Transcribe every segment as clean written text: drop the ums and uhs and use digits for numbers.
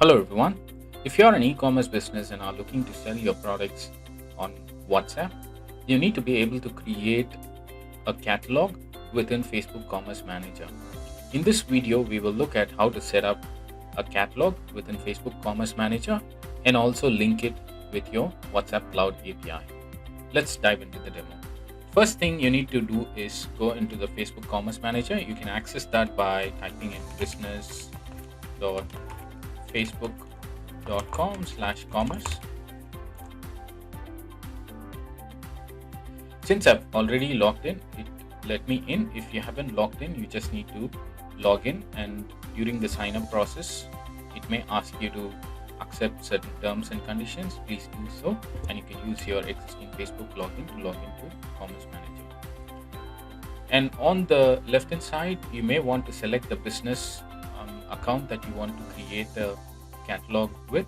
Hello everyone. If you're an e-commerce business and are looking to sell your products on WhatsApp, you need to be able to create a catalog within Facebook Commerce Manager. In this video, we will look at how to set up a catalog within Facebook Commerce Manager and also link it with your WhatsApp Cloud API. Let's dive into the demo. First thing you need to do is go into the Facebook Commerce Manager. You can access that by typing in business.facebook.com/commerce. Since I've already logged in, it let me in. If you haven't logged in, you just need to log in, and during the sign up process, it may ask you to accept certain terms and conditions. Please do so, and you can use your existing Facebook login to log into Commerce Manager. And on the left hand side, you may want to select the business account that you want to create a catalog with.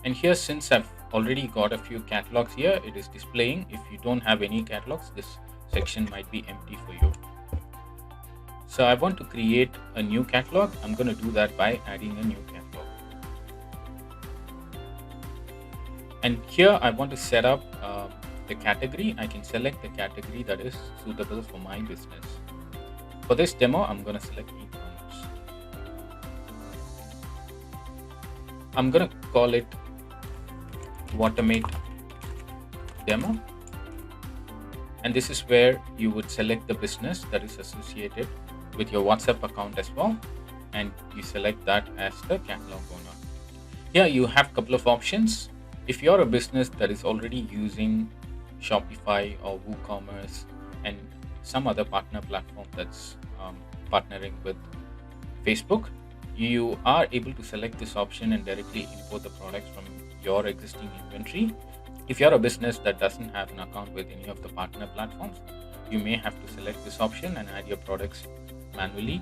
And here, since I've already got a few catalogs here, it is displaying. If you don't have any catalogs, this section might be empty for you. So I want to create a new catalog. I'm going to do that by adding a new catalog. And here I want to set up the category. I can select the category that is suitable for my business. For this demo, I'm going to select e-commerce. I'm going to call it Whautomate demo. And this is where you would select the business that is associated with your WhatsApp account as well. And you select that as the catalog owner. Here you have a couple of options. If you're a business that is already using Shopify or WooCommerce and some other partner platform that's partnering with Facebook, you are able to select this option and directly import the products from your existing inventory. If you're a business that doesn't have an account with any of the partner platforms, you may have to select this option and add your products manually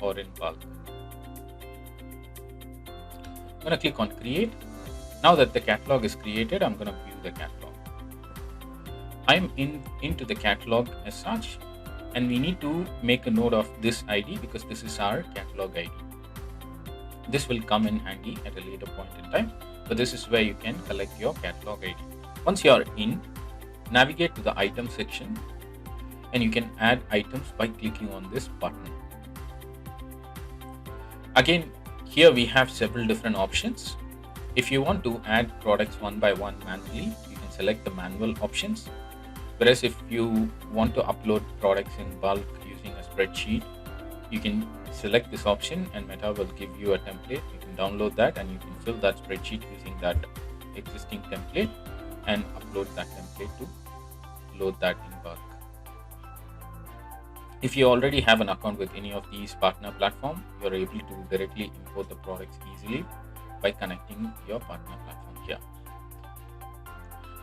or in bulk. I'm going to click on create. Now that the catalog is created, I'm going to view the catalog. I'm into the catalog as such, and we need to make a note of this ID because this is our catalog ID. This will come in handy at a later point in time, but this is where you can collect your catalog ID. Once you're in, navigate to the item section, and you can add items by clicking on this button. Again, here we have several different options. If you want to add products one by one manually, you can select the manual options. Whereas if you want to upload products in bulk using a spreadsheet, you can select this option and Meta will give you a template. You can download that and you can fill that spreadsheet using that existing template and upload that template to load that in bulk. If you already have an account with any of these partner platforms, you're able to directly import the products easily by connecting your partner platform here.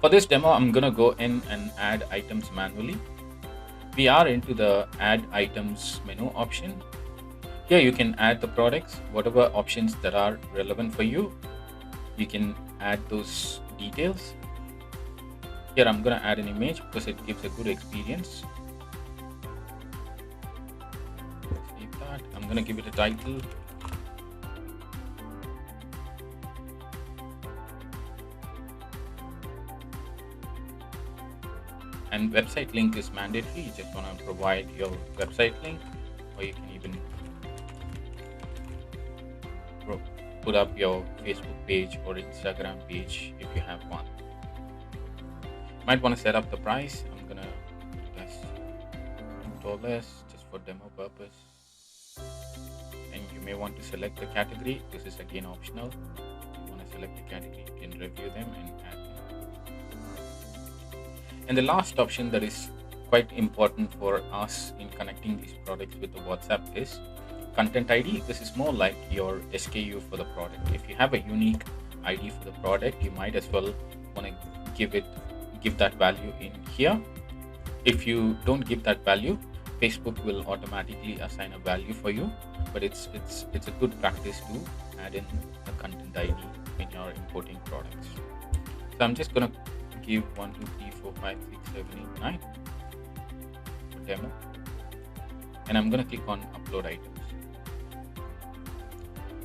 For this demo, I'm going to go in and add items manually. We are into the add items menu option. Here you can add the products, whatever options that are relevant for you. You can add those details. Here I'm going to add an image because it gives a good experience. Save that. I'm going to give it a title. And website link is mandatory. You just want to provide your website link, or you can even put up your Facebook page or Instagram page if you have one. You might want to set up the price. I'm gonna just $2 just for demo purpose. And you may want to select the category. This is again optional. If you want to select the category, you can review them and add them. And the last option that is quite important for us in connecting these products with the WhatsApp is content ID. This is more like your SKU for the product. If you have a unique ID for the product, you might as well want to give that value in here. If you don't give that value, Facebook will automatically assign a value for you, but it's a good practice to add in a content ID when you're importing products. So I'm just going to give 1, 2, 3, 4, 5, 6, 7, 8, 9 for demo, and I'm going to click on upload items.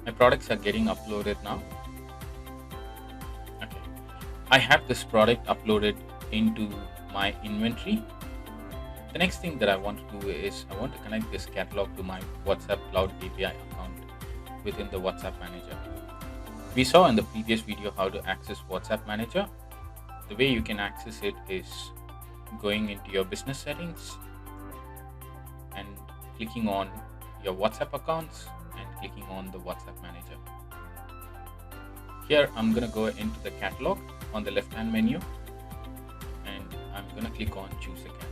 My products are getting uploaded now. Okay, I have this product uploaded into my inventory. The next thing that I want to do is I want to connect this catalog to my WhatsApp Cloud API account within the WhatsApp Manager. We saw in the previous video how to access WhatsApp Manager. The way you can access it is going into your business settings and clicking on your WhatsApp accounts and clicking on the WhatsApp Manager. Here I'm going to go into the catalog on the left hand menu and I'm going to click on choose a catalog.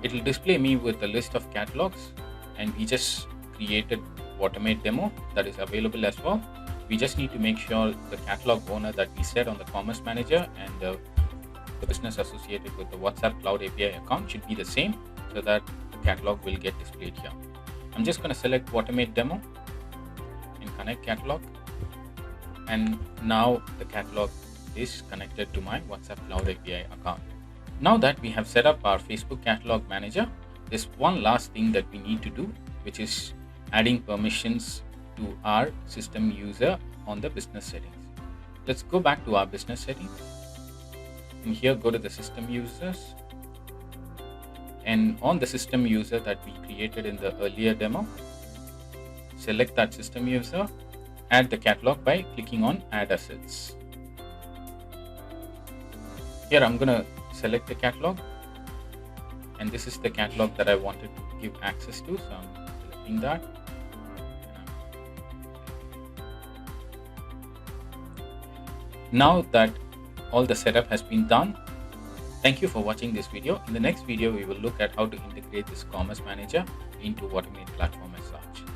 It will display me with a list of catalogs, and we just created Whautomate demo that is available as well. We just need to make sure the catalog owner that we set on the Commerce Manager and the business associated with the WhatsApp Cloud API account should be the same, so that the catalog will get displayed here. I'm just going to select Whautomate demo and connect catalog, and now the catalog is connected to my WhatsApp Cloud API account. Now that we have set up our Facebook Catalog Manager, there's one last thing that we need to do, which is adding permissions to our system user on the business settings. Let's go back to our business settings, and here go to the system users, and on the system user that we created in the earlier demo, select that system user, add the catalog by clicking on add assets. Here I'm going to select the catalog, and this is the catalog that I wanted to give access to, so I'm selecting that. Now that all the setup has been done, thank you for watching this video. In the next video, we will look at how to integrate this Commerce Manager into Whautomate platform as such.